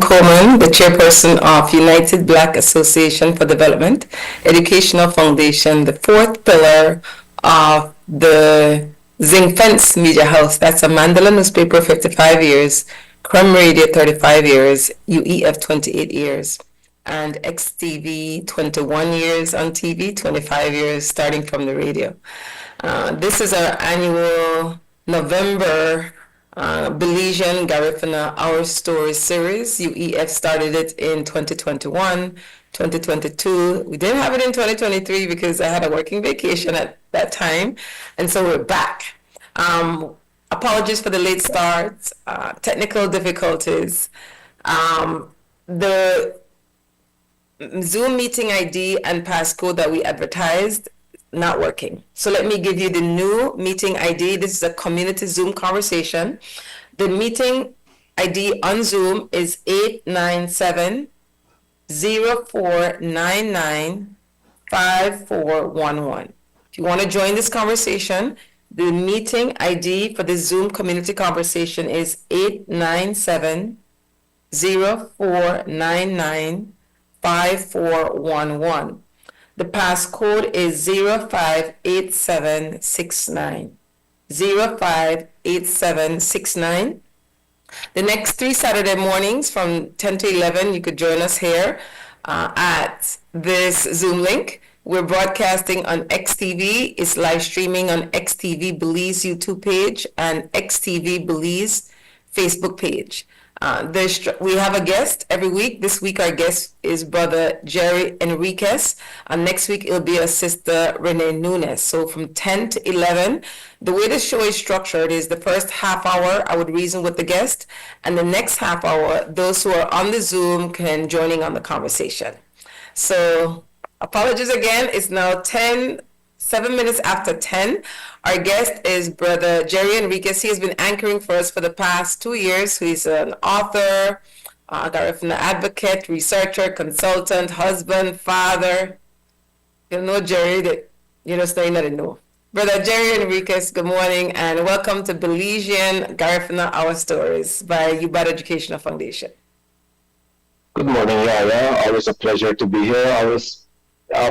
Coleman, the chairperson of United Black Association for Development Educational Foundation, the fourth pillar of the Zinc Fence Media House. That's a Mandela newspaper, 55 years, Crumb Radio, 35 years, UEF, 28 years, and XTV, 21 years on TV, 25 years starting from the radio. This is our annual November Belizean Garifuna Ourstories series. UEF started it in 2021, 2022. We didn't have it in 2023 because I had a working vacation at that time, and so we're back. Apologies for the late start, technical difficulties. The Zoom meeting ID and passcode that we advertised not working. So let me give you the new meeting ID. This is a community Zoom conversation. The meeting ID on Zoom is 897-0499-5411. If you want to join this conversation, the meeting ID for the Zoom community conversation is 897-0499-5411. The passcode is 058769. 058769. The next 3 Saturday mornings from 10 to 11, you could join us here at this Zoom link. We're broadcasting on XTV. It's live streaming on XTV Belize YouTube page and XTV Belize Facebook page. We have a guest every week. This week our guest is Brother Jerry Enriquez, and next week it'll be our sister Renee Nunes. So from 10 to 11, the way the show is structured is the first half hour I would reason with the guest, and the next half hour those who are on the Zoom can join on the conversation. So apologies again. It's now 7 minutes after 10. Our guest is Brother Jerry Enriquez. He has been anchoring for us for the past 2 years. He's an author, Garifuna advocate, researcher, consultant, husband, father. You know Jerry, that you know, staying that know. Brother Jerry Enriquez, good morning and welcome to Belizean Garifuna Ourstories by UBAD Educational Foundation. Good morning, YaYa. Always a pleasure to be here. Always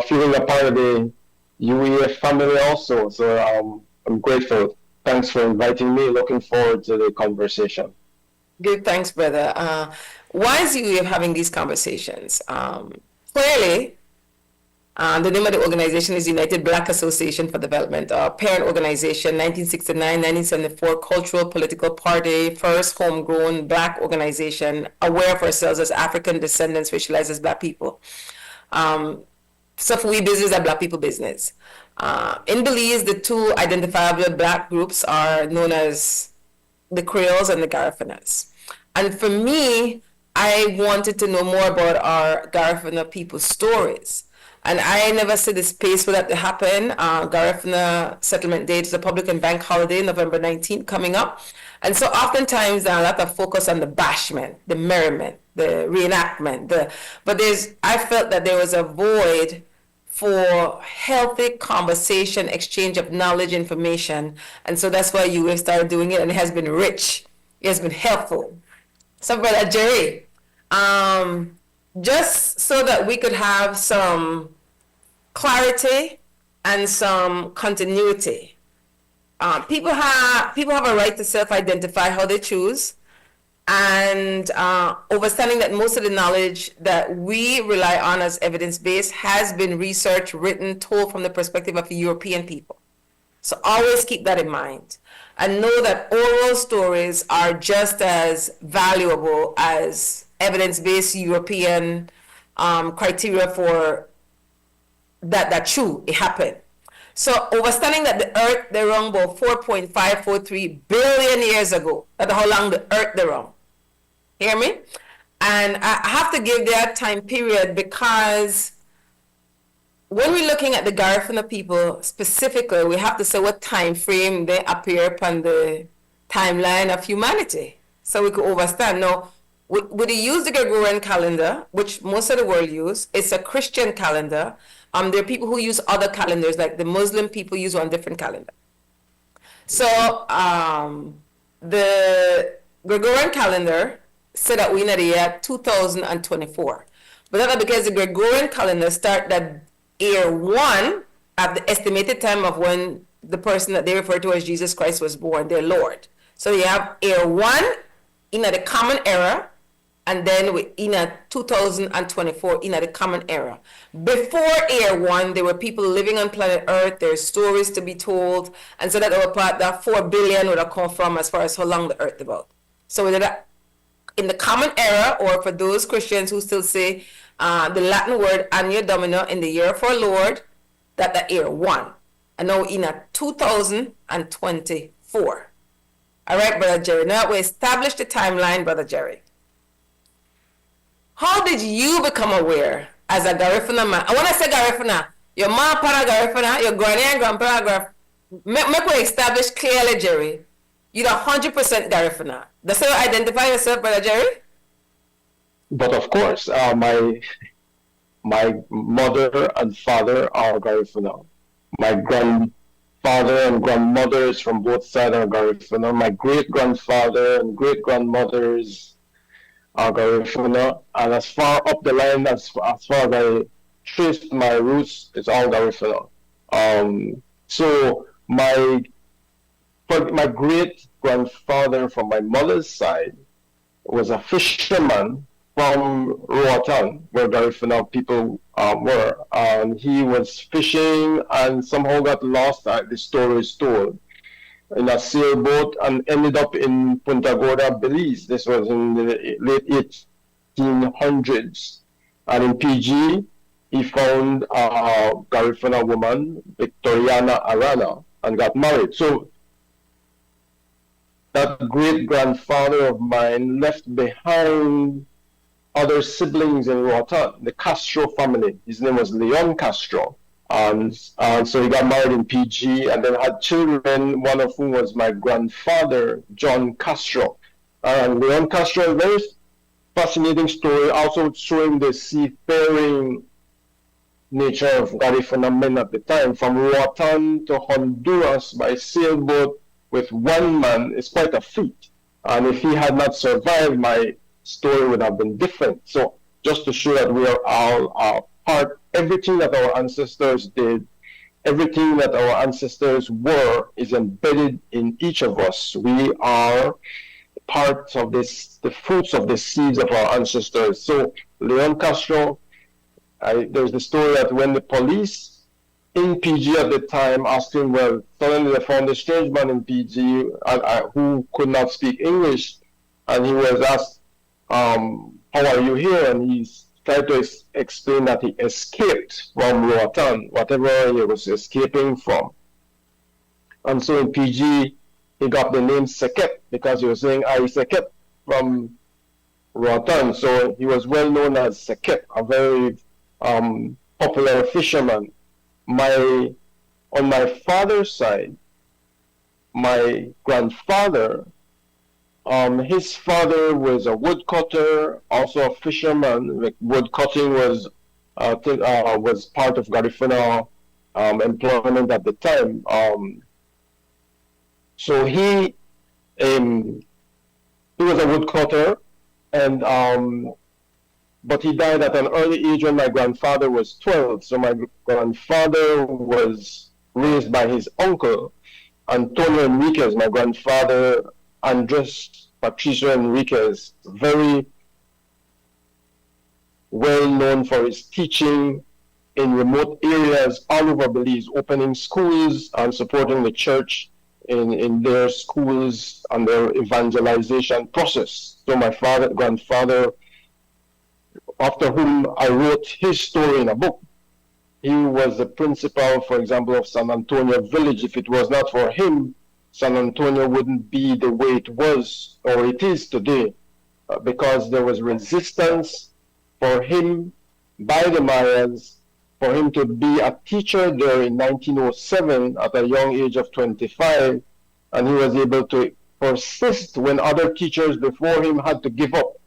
feeling a part of the UEF family also, so I'm grateful. Thanks for inviting me. Looking forward to the conversation. Good, thanks, brother. Why is UEF having these conversations? Clearly, the name of the organization is United Black Association for Development, our parent organization, 1969-1974 cultural political party, first homegrown Black organization, aware of ourselves as African descendants, racialized as Black people. So we business are Black people business. In Belize, the two identifiable Black groups are known as the Creoles and the Garifunas. And for me, I wanted to know more about our Garifuna people's stories. And I never see the space for that to happen. Garifuna Settlement Day is a public and bank holiday, November 19th, coming up. And so oftentimes there's a lot of focus on the bashment, the merriment, the reenactment. I felt that there was a void for healthy conversation, exchange of knowledge, information. And so that's why you started doing it, and it has been rich. It has been helpful. So Brother Jerry, just so that we could have some clarity and some continuity. People have a right to self-identify how they choose, and understanding that most of the knowledge that we rely on as evidence-based has been researched, written, told from the perspective of European people. So always keep that in mind, and know that oral stories are just as valuable as evidence-based European criteria for that true, it happened. So understanding that the earth they wrong about 4.543 billion years ago, that's how long the earth they wrong. Hear me? And I have to give that time period because when we're looking at the Garifuna people specifically, we have to say what time frame they appear upon the timeline of humanity. So we could understand. Now, we use the Gregorian calendar, which most of the world use. It's a Christian calendar. There are people who use other calendars, like the Muslim people use one different calendar. So the Gregorian calendar said that we're in the year 2024. But that's because the Gregorian calendar start that year 1 at the estimated time of when the person that they refer to as Jesus Christ was born, their Lord. So you have year 1 in the common era, and then we in a 2024 in the common era. Before year 1, there were people living on planet Earth. There's stories to be told, and so that our part that 4 billion would have come from as far as how long the Earth about. So we did that in the common era, or for those Christians who still say the Latin word Anno Domini, in the year of our Lord, that the year 1. And now in a 2024. All right, Brother Jerry. Now we established the timeline, Brother Jerry. How did you become aware as a Garifuna man? I want to say Garifuna. Your mom para Garifuna, your granny and grandpa Garifuna. Make we establish clearly, Jerry. You're 100% Garifuna. That's how you identify yourself, Brother Jerry? But of course, my mother and father are Garifuna. My grandfather and grandmother is from both sides of Garifuna. My great-grandfather and great-grandmothers are Garifuna. And as far up the line, as far as I traced my roots, it's all Garifuna. So my great-grandfather from my mother's side was a fisherman from Roatan, where Garifuna people were. And he was fishing and somehow got lost, the story is told, in a sailboat and ended up in Punta Gorda, Belize. This was in the late 1800s. And in PG, he found a Garifuna woman, Victoriana Arana, and got married. So that great-grandfather of mine left behind other siblings in Roatan, the Castro family. His name was Leon Castro. And so he got married in PG and then had children, one of whom was my grandfather, John Castro. And Leon Castro, a very fascinating story, also showing the seafaring nature of Garifuna men at the time. From Roatan to Honduras by sailboat with one man is quite a feat. And if he had not survived, my story would have been different. So just to show that we are all part, everything that our ancestors did, everything that our ancestors were is embedded in each of us. We are part of this, the fruits of the seeds of our ancestors. So Leon Castro, there's the story that when the police in PG at the time asked him, well, suddenly they found a strange man in PG who could not speak English, and he was asked, how are you here? And he tried to explain that he escaped from Roatan, whatever he was escaping from. And so in PG, he got the name Seket because he was saying, I Seket from Roatan. So he was well known as Seket, a very popular fisherman. On my father's side, my grandfather, his father was a woodcutter, also a fisherman. Like wood cutting was part of Garifuna employment at the time. So he was a woodcutter, and but he died at an early age when my grandfather was 12. So my grandfather was raised by his uncle, Antonio Enriquez, my grandfather, Andres Patricio Enriquez, very well known for his teaching in remote areas all over Belize, opening schools and supporting the church in their schools and their evangelization process. So my grandfather, after whom I wrote his story in a book, he was the principal, for example, of San Antonio village. If it was not for him, San Antonio wouldn't be the way it was or it is today, because there was resistance for him by the Mayans, for him to be a teacher there in 1907 at a young age of 25, and he was able to persist when other teachers before him had to give up.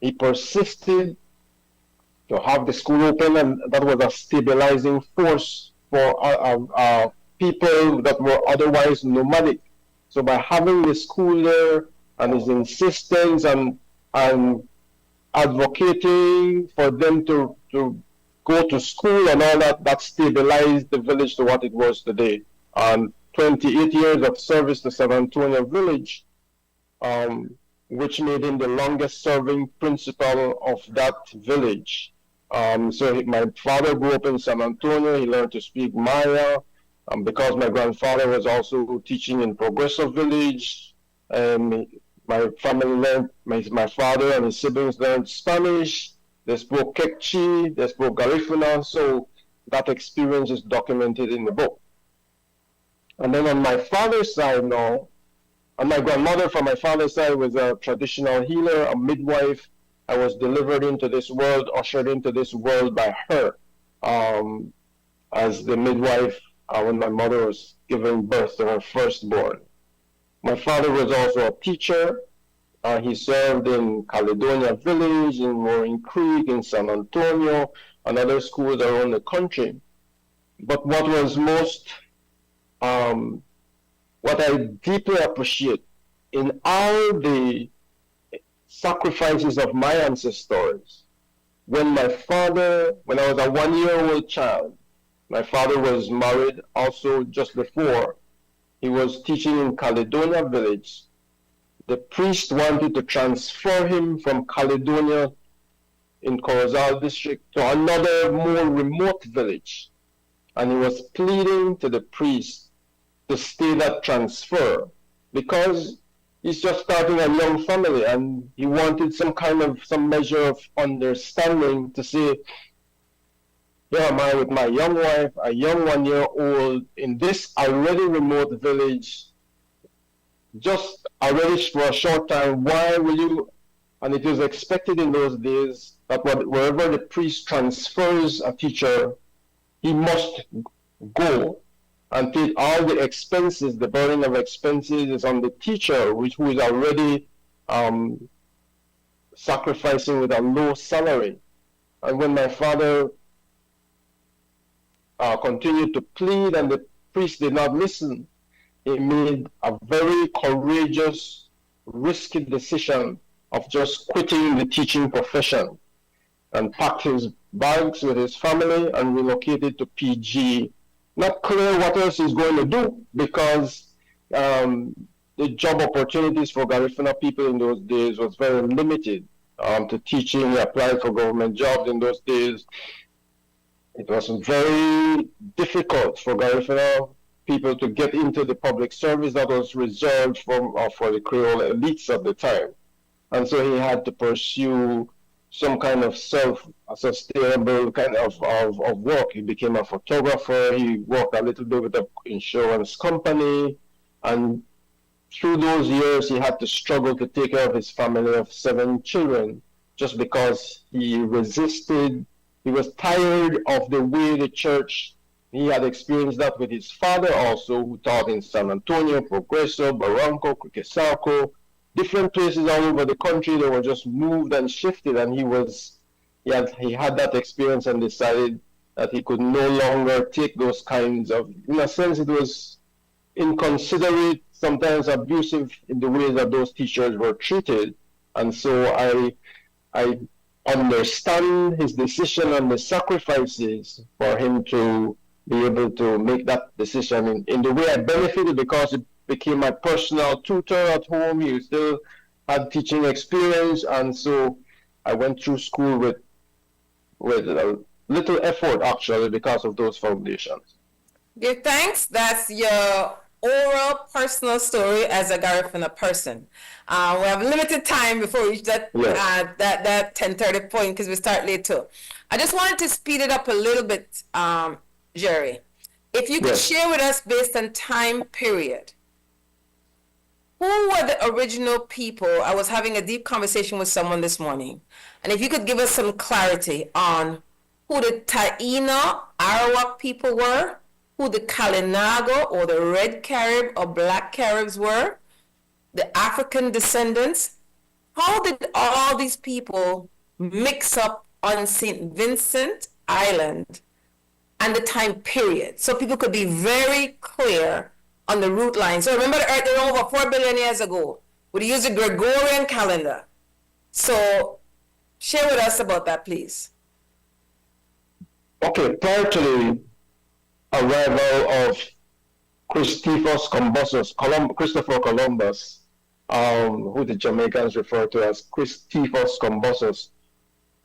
He persisted to have the school open, and that was a stabilizing force for people that were otherwise nomadic. So by having the school there and his insistence and and advocating for them to go to school and all that, that stabilized the village to what it was today. And 28 years of service to San Antonio Village, which made him the longest serving principal of that village. So my father grew up in San Antonio. He learned to speak Maya. Because my grandfather was also teaching in Progreso Village, my family learned, my father and his siblings learned Spanish. They spoke Quechua, they spoke Garifuna, so that experience is documented in the book. And then on my father's side now, and my grandmother from my father's side was a traditional healer, a midwife. I was delivered into this world, ushered into this world by her as the midwife when my mother was giving birth to her firstborn. My father was also a teacher. He served in Caledonia Village, in Marin Creek, in San Antonio, and other schools around the country. But what was most, what I deeply appreciate in all the sacrifices of my ancestors, when I was a 1-year-old child, my father was married also just before. He was teaching in Caledonia Village. The priest wanted to transfer him from Caledonia in Corozal district to another more remote village. And he was pleading to the priest to stay that transfer because he's just starting a young family and he wanted some measure of understanding to say, here am I with my young wife, a young 1-year-old in this already remote village, just already for a short time. Why will you? And it was expected in those days that wherever the priest transfers a teacher, he must go and take all the expenses. The burden of expenses is on the teacher, who is already sacrificing with a low salary. And when my father continued to plead and the priest did not listen, he made a very courageous, risky decision of just quitting the teaching profession and packed his bags with his family and relocated to PG. Not clear what else he's going to do because the job opportunities for Garifuna people in those days was very limited to teaching. He applied for government jobs in those days. It was very difficult for Garifuna people to get into the public service that was reserved for the Creole elites at the time. And so he had to pursue some kind of self-sustainable kind of work. He became a photographer. He worked a little bit with an insurance company. And through those years, he had to struggle to take care of his family of 7 children just because he resisted. He was tired of the way the church, he had experienced that with his father also, who taught in San Antonio, Progreso, Barranco, Quiquesalco, different places all over the country. They were just moved and shifted, and he had that experience and decided that he could no longer take those kinds of, in a sense, it was inconsiderate, sometimes abusive in the way that those teachers were treated. And so I understand his decision and the sacrifices for him to be able to make that decision in the way I benefited because it became my personal tutor at home. He still had teaching experience, and so I went through school with a little effort actually because of those foundations. Give thanks. That's your oral personal story as a Garifuna person. We have limited time before we reach that Yes. that 10:30 point because we start late too. I just wanted to speed it up a little bit, Jerry. If you could Yes. share with us based on time period, who were the original people? I was having a deep conversation with someone this morning, and if you could give us some clarity on who the Taino Arawak people were, who the Kalinago or the Red Carib or Black Caribs were, the African descendants. How did all these people mix up on St. Vincent Island and the time period so people could be very clear on the root line? So remember the Earth over 4 billion years ago. We used the Gregorian calendar. So share with us about that, please. Okay, prior to the arrival of Christopher Columbus, who the Jamaicans refer to as Christophorus Columbus,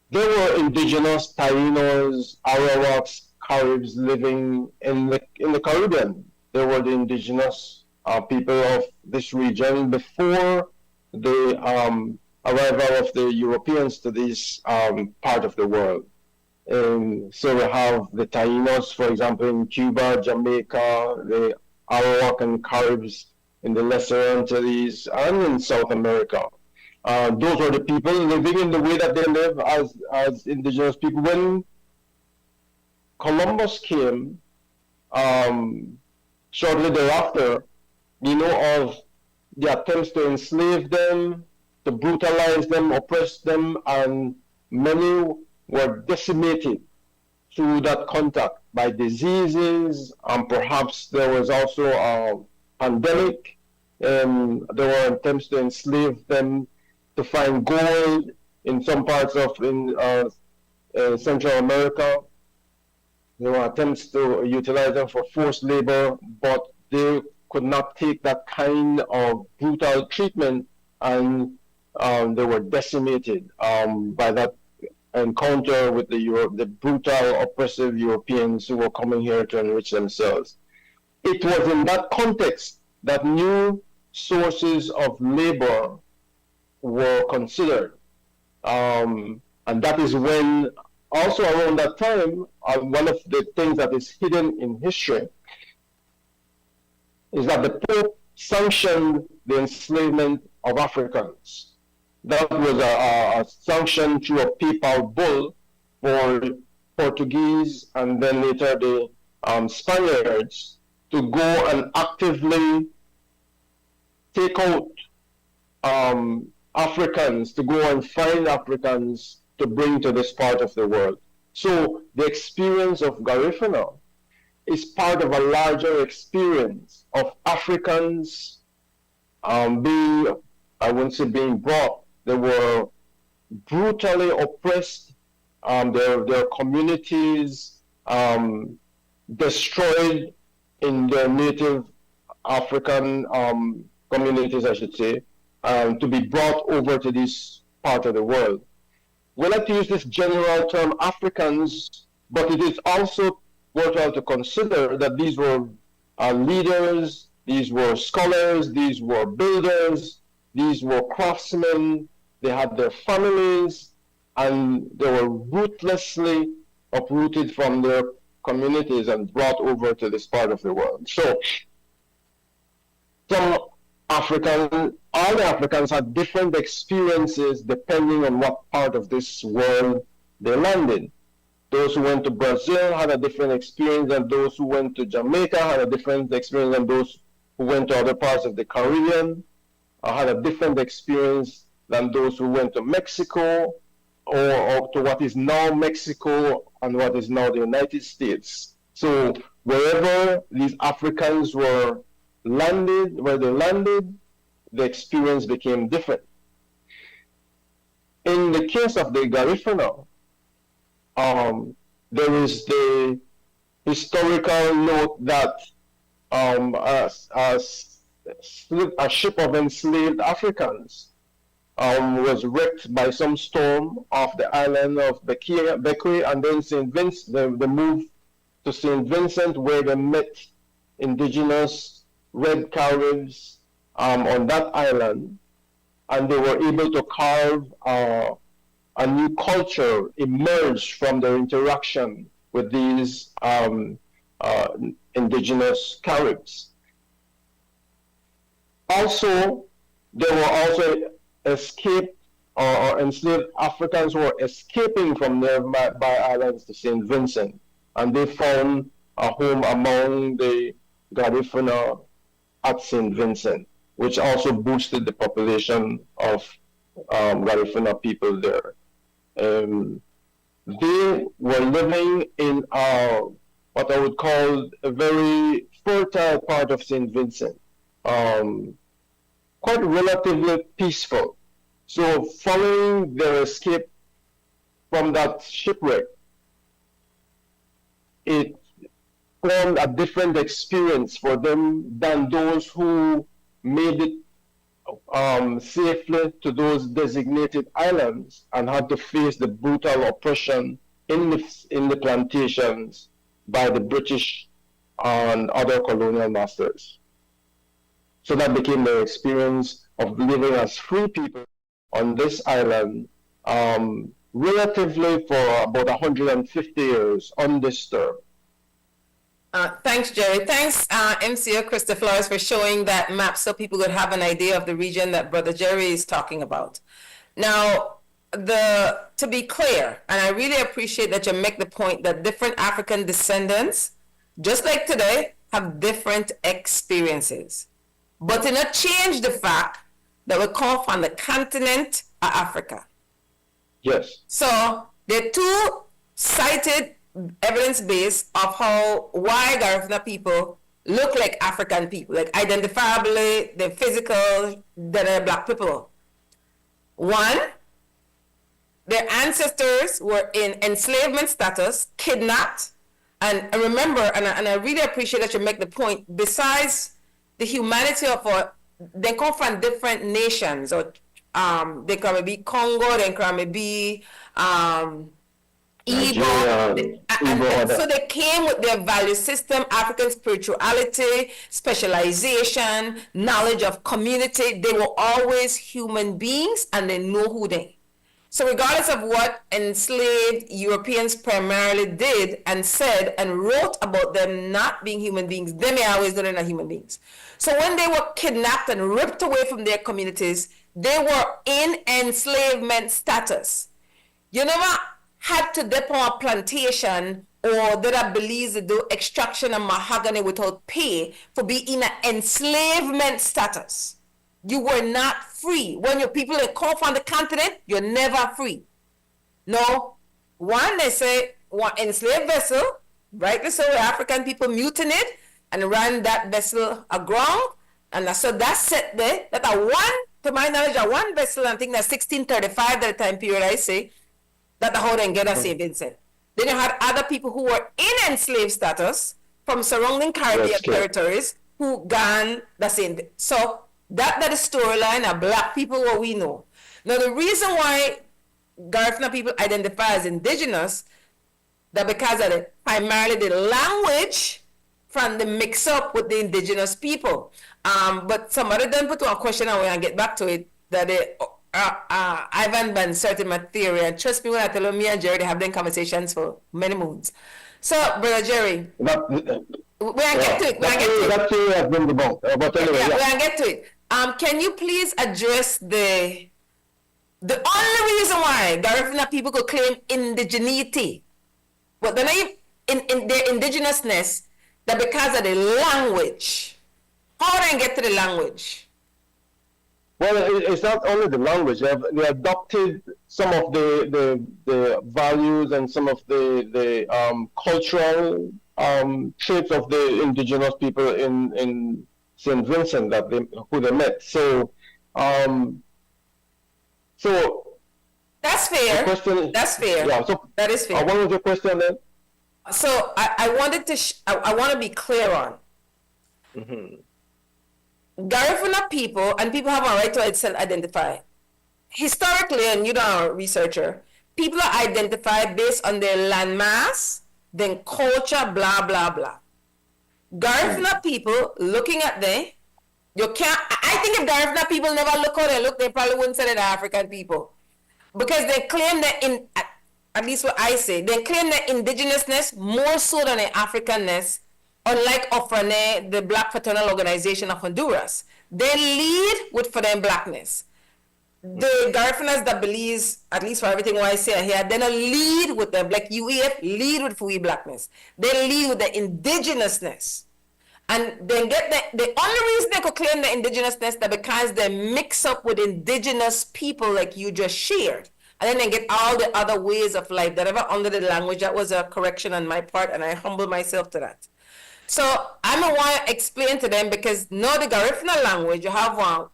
there were indigenous Taínos, Arawaks, Caribs living in the Caribbean. They were the indigenous people of this region before the arrival of the Europeans to this part of the world. So we have the Taínos, for example, in Cuba, Jamaica, the Arawak and Caribs in the Lesser Antilles, and in South America. Those were the people living in the way that they live as indigenous people. When Columbus came, shortly thereafter, we know of the attempts to enslave them, to brutalize them, oppress them, and many were decimated through that contact by diseases, and perhaps there was also a pandemic. There were attempts to enslave them, to find gold in some parts of Central America. There were attempts to utilize them for forced labor, but they could not take that kind of brutal treatment, and they were decimated by that encounter with the brutal, oppressive Europeans who were coming here to enrich themselves. It was in that context that new sources of labor were considered. And that is when, also around that time, one of the things that is hidden in history is that the Pope sanctioned the enslavement of Africans. That was a sanction through a papal bull for Portuguese and then later the Spaniards to go and actively take out Africans, to go and find Africans to bring to this part of the world. So the experience of Garifuna is part of a larger experience of Africans being, I wouldn't say being brought, they were brutally oppressed, their communities destroyed in their native African communities, I should say, to be brought over to this part of the world. We like to use this general term Africans, but it is also worthwhile to consider that these were leaders, these were scholars, these were builders, these were craftsmen, they had their families, and they were ruthlessly uprooted from their communities and brought over to this part of the world. So, all the Africans had different experiences depending on what part of this world they landed. Those who went to Brazil had a different experience than those who went to Jamaica, had a different experience than those who went to other parts of the Caribbean, had a different experience than those who went to Mexico or to what is now Mexico and what is now the United States. So wherever these Africans were landed, where they landed, the experience became different. In the case of the Garifuna, there is the historical note that a ship of enslaved Africans was wrecked by some storm off the island of Bequia, and then they moved to St. Vincent, where they met indigenous red Caribs on that island, and they were able to carve a new culture emerged from their interaction with these indigenous Caribs. Also, there were also escaped or enslaved Africans who were escaping from nearby islands to St. Vincent, and they found a home among the Garifuna at St. Vincent, which also boosted the population of Garifuna people there. They were living in what I would call a very fertile part of St. Vincent, quite relatively peaceful. So following their escape from that shipwreck, it formed a different experience for them than those who made it safely to those designated islands and had to face the brutal oppression in the plantations by the British and other colonial masters. So that became their experience of living as free people on this island, relatively for about 150 years undisturbed. Thanks, Jerry. Thanks, MCO Krista Flores, for showing that map so people could have an idea of the region that Brother Jerry is talking about. Now, to be clear, and I really appreciate that you make the point that different African descendants, just like today, have different experiences. But it not change the fact that we come from the continent of Africa. Yes. So there are two cited evidence base of why Garifuna people look like African people, like identifiably, the physical, that are black people. One, their ancestors were in enslavement status, kidnapped, and remember, and I really appreciate that you make the point, besides the humanity of they come from different nations, or they can be Congo, they can be Igbo, and so they came with their value system, African spirituality, specialization, knowledge of community. They were always human beings, and they know who they. So regardless of what enslaved Europeans primarily did and said and wrote about them not being human beings, they may always know they're not human beings. So when they were kidnapped and ripped away from their communities, they were in enslavement status. You never had to dip on a plantation or did a Belize do extraction of mahogany without pay for being in an enslavement status. You were not free. When your people come from the continent, you're never free. No. One, they say, one enslaved vessel, rightly so, African people mutinied and ran that vessel aground. And so that's it there. That to my knowledge, one vessel, I think that's 1635, that time period, I say, that the whole then get us St. Vincent. Then you had other people who were in enslaved status from surrounding Caribbean territories who gone the same. So that is storyline of black people, what we know. Now the reason why Garifuna people identify as indigenous, that because of primarily the language from the mix up with the indigenous people. But somebody then put one question, and we're gonna get back to it, that Ivan Van certain my theory, and trust me when I tell you, me and Jerry have been conversations for many moons. So, Brother Jerry, we're gonna get to it. That theory has been debunked. But anyway, we're gonna get to it. Can you please address the only reason why Garifuna people could claim indigeneity, but they're not in their indigenousness, that because of the language. How do I get to the language? Well, it's not only the language. They adopted some of the values and some of the cultural traits of the indigenous people in St. Vincent who they met. So that's fair. That's fair. Yeah. So that is fair. What was your question then? So I wanted to I want to be clear on. Mm-hmm. Garifuna people, and people have a right to self-identify. Historically, and you're a researcher, people are identified based on their landmass, then culture, blah, blah, blah. Garifuna people, looking at you can't, I think if Garifuna people never look how they look, they probably wouldn't say they're African people. Because they claim that, at least what I say, they claim their indigenousness more so than their Africanness. Unlike OFRANE, the Black Fraternal Organization of Honduras, they lead with for them blackness. The Garifunas that Belize, at least for everything what I say here, they don't lead with them, like UEF, lead with Fui blackness. They lead with the indigenousness. And then the only reason they could claim the indigenousness that because they mix up with indigenous people like you just shared. And then they get all the other ways of life that ever under the language. That was a correction on my part, and I humble myself to that. So I'm going to want to explain to them, because now the Garifuna language, you have one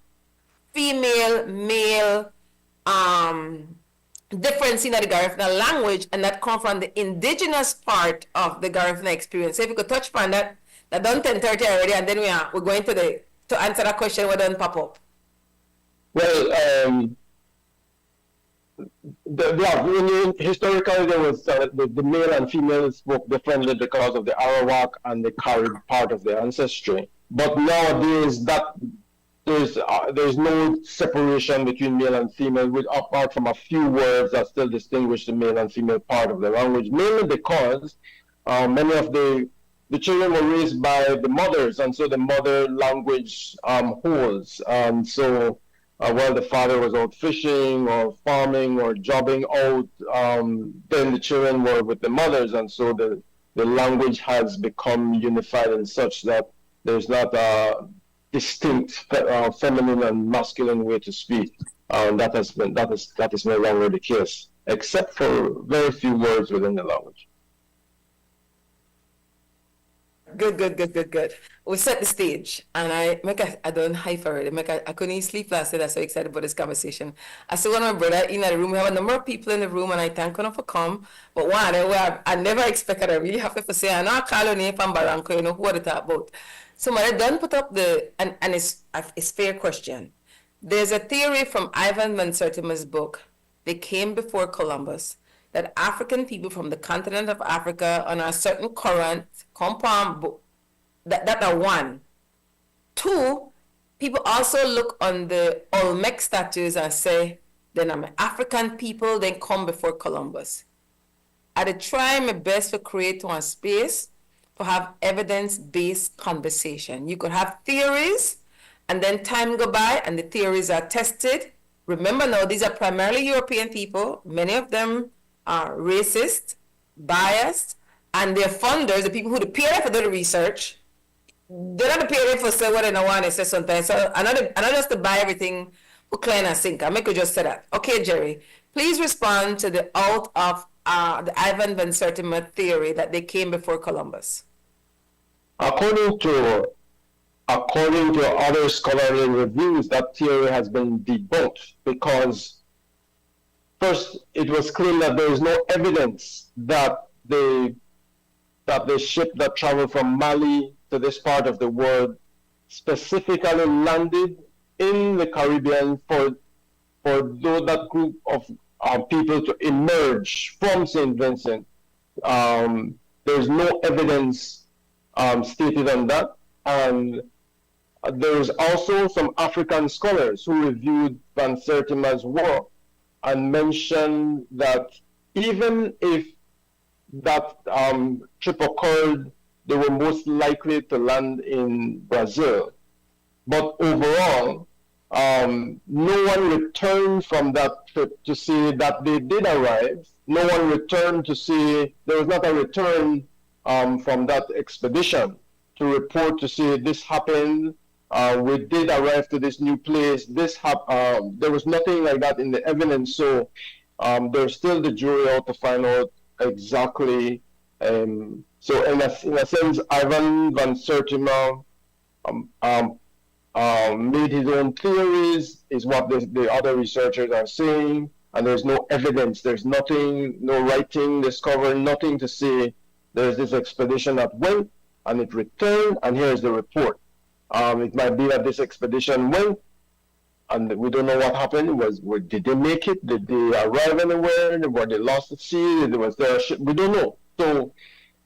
female, male, difference in the Garifuna language, and that come from the indigenous part of the Garifuna experience. So if we could touch upon that, that done 10:30 already, and then we're going to answer that question what don't pop up. Well, historically there was the male and female spoke differently because of the Arawak and the Carib part of their ancestry. But nowadays there's no separation between male and female, apart from a few words that still distinguish the male and female part of the language, mainly because many of the children were raised by the mothers, and so the mother language holds. So while the father was out fishing or farming or jobbing out, then the children were with the mothers, and so the language has become unified in such that there's not a distinct feminine and masculine way to speak. That is no longer the case, except for very few words within the language. Good. We set the stage, and I don't hype already. I couldn't even sleep last night. I'm so excited about this conversation. I saw one of my brother in the room. We have a number of people in the room, and I thank you for come. But one, I never expected. I really have to say, I know I call your name from Barranco. You know who are talk about. So I done put up and it's fair question. There's a theory from Ivan Van Sertima's book, They Came Before Columbus, that African people from the continent of Africa on a certain current compound, that are one. Two, people also look on the Olmec statues and say, then I'm an African people, then come before Columbus. I try my best to create one space to have evidence-based conversation. You could have theories, and then time go by, and the theories are tested. Remember now, these are primarily European people. Many of them are racist, biased, and their funders, the people who pay for the research, they're not paying for say what they don't want to say sometimes. So I'm not just to buy everything for clean and sink. I make you just say that. Okay, Jerry, please respond to the out of the Ivan Van Sertima theory that they came before Columbus. According to other scholarly reviews, that theory has been debunked because first, it was claimed that there is no evidence that the ship that traveled from Mali to this part of the world specifically landed in the Caribbean for that group of people to emerge from St. Vincent. There's no evidence stated on that. And there's also some African scholars who reviewed Van Sertima's work and mentioned that even if that trip occurred, they were most likely to land in Brazil. But overall, no one returned from that trip to say that they did arrive. No one returned to say, there was not a return from that expedition to report to say this happened, we did arrive to this new place, there was nothing like that in the evidence. So there's still the jury out to find out exactly. So in a sense, Ivan Van Sertima made his own theories, is what the other researchers are saying, and there's no evidence, there's nothing, no writing discovered, nothing to say there's this expedition that went and it returned, and here's the report. It might be that this expedition went, and we don't know what happened. Did they make it? Did they arrive anywhere? Were they lost at sea? Was there a ship? We don't know. So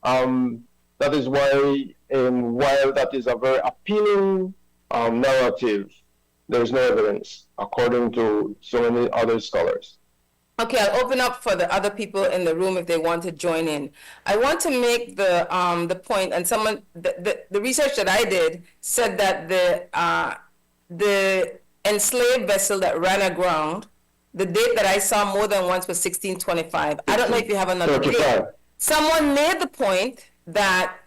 that is why, while that is a very appealing narrative, there is no evidence, according to so many other scholars. Okay, I'll open up for the other people in the room if they want to join in. I want to make the point, and the research that I did said that the enslaved vessel that ran aground, the date that I saw more than once was 1625. I don't know if you have another date. Someone made the point that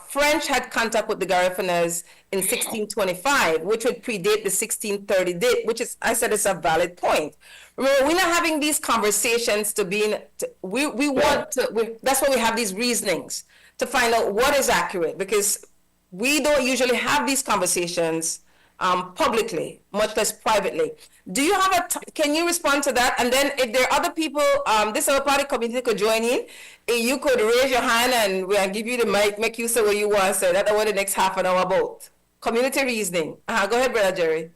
French had contact with the Garifunas in 1625, which would predate the 1630 date, which is, I said, it's a valid point. Remember, we're not having these conversations to be, that's why we have these reasonings, to find out what is accurate, because we don't usually have these conversations publicly, much less privately. Do you have can you respond to that? And then if there are other people, this other party community could join in, you could raise your hand and we'll give you the mic, make you say what you want to say. That's what the next half an hour about. Community reasoning. Go ahead, Brother Jerry.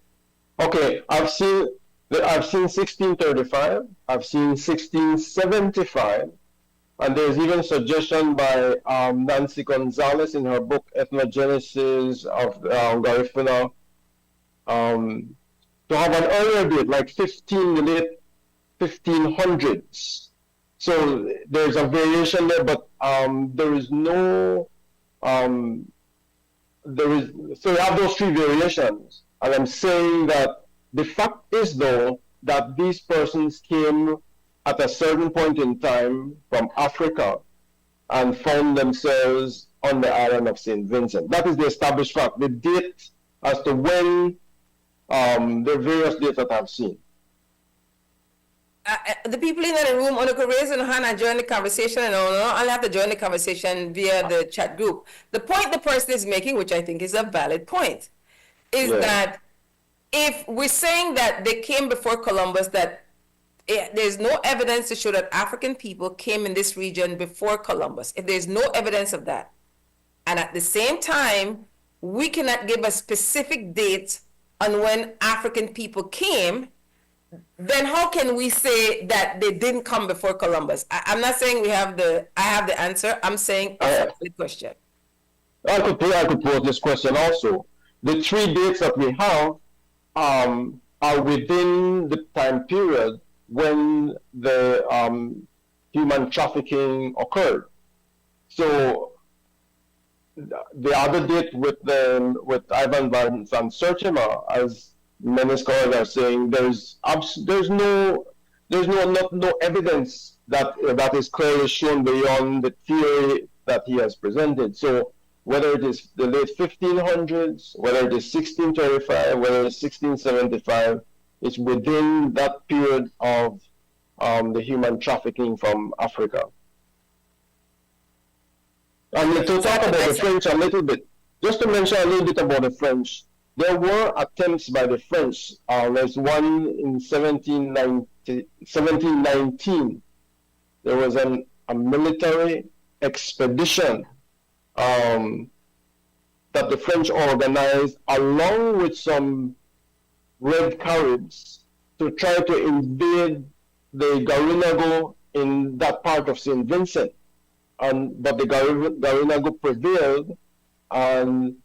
Okay, I've seen 1635, I've seen 1675, and there's even a suggestion by Nancy Gonzalez in her book Ethnogenesis of Garifuna to have an earlier date, like the late 1500s. So there's a variation there, but there is no so you have those three variations, and I'm saying that the fact is, though, that these persons came at a certain point in time from Africa and found themselves on the island of St. Vincent. That is the established fact. The date as to when, the various dates that I've seen. The people in the room, could raise their hand and join the conversation, and I'll have to join the conversation via the chat group. The point the person is making, which I think is a valid point, is that if we're saying that they came before Columbus, that there's no evidence to show that African people came in this region before Columbus, if there's no evidence of that, and at the same time, we cannot give a specific date on when African people came, then how can we say that they didn't come before Columbus? I'm not saying I have the answer. I'm saying it's a question. I could pose this question also. The three dates that we have are within the time period when the human trafficking occurred. So the other date with Ivan van Sertima, as many scholars are saying, there's no evidence that is clearly shown beyond the theory that he has presented. So whether it is the late 1500s, whether it is 1635, whether it's 1675, it's within that period of the human trafficking from Africa. And to talk about the French a little bit, just to mention a little bit about the French, there were attempts by the French. There's one in 1719. There was a military expedition that the French organized along with some Red Caribs to try to invade the Garinago in that part of St. Vincent. But the Garinago prevailed and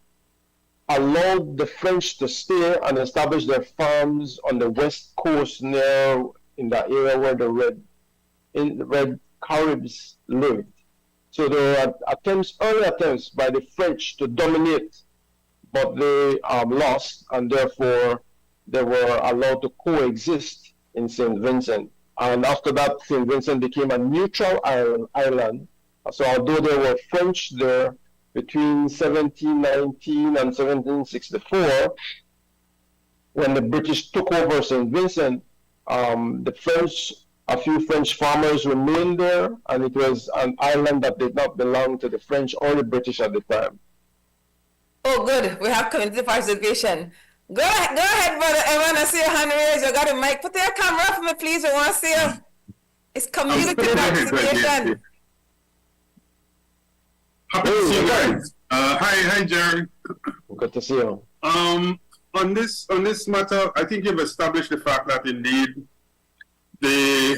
allowed the French to stay and establish their farms on the west coast in the area where the Red Caribs lived. So there were early attempts by the French to dominate, but they lost, and therefore they were allowed to coexist in St. Vincent. And after that, St. Vincent became a neutral island. So although there were French there between 1719 and 1764, when the British took over St. Vincent, a few French farmers remained there, and it was an island that did not belong to the French or the British at the time. Oh, good. We have community participation. Go ahead, brother. I want to see your hand raised. You got a mic. Put your camera up for me, please. I want to see you. It's community participation. Happy to see you guys. Hi, Jerry. Good to see you. On this matter, I think you've established the fact that indeed the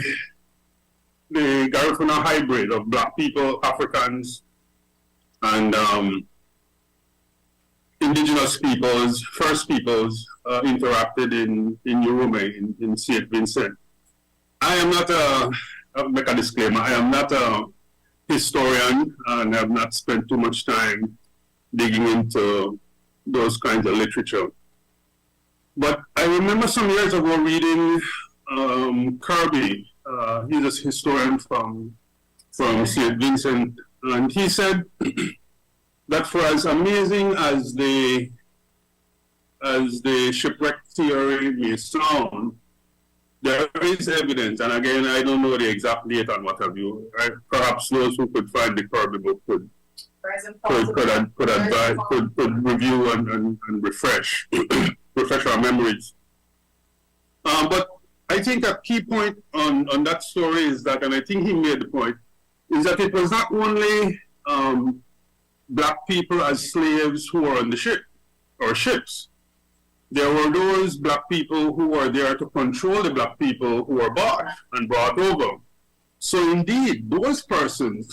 Garifuna hybrid of Black people, Africans, and indigenous peoples, First Peoples, interacted in Urume, in St. Vincent. I am not I'll make a disclaimer, I am not a historian and have not spent too much time digging into those kinds of literature. But I remember some years ago reading Kirby, he's a historian from St. Vincent, and he said that for as amazing as the shipwreck theory may sound, there is evidence, and again, I don't know the exact date and what have you. Right? Perhaps those who could find the Kirby book could review and refresh. refresh our memories. But I think a key point on that story is that, and I think he made the point, is that it was not only black people as slaves who were on the ship or ships. There were those black people who were there to control the black people who were bought and brought over. So indeed, those persons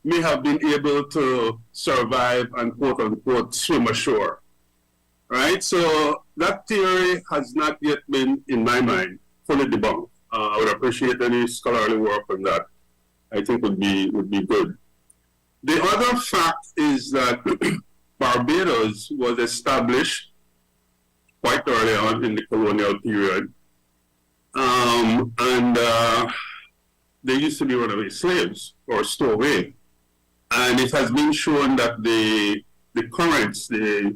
may have been able to survive and quote unquote swim ashore, right? So that theory has not yet been, in my mind, fully debunked. I would appreciate any scholarly work on that. I think would be good. The other fact is that Barbados was established quite early on in the colonial period, and they used to be runaway slaves or stowaway. And it has been shown that the currents, there's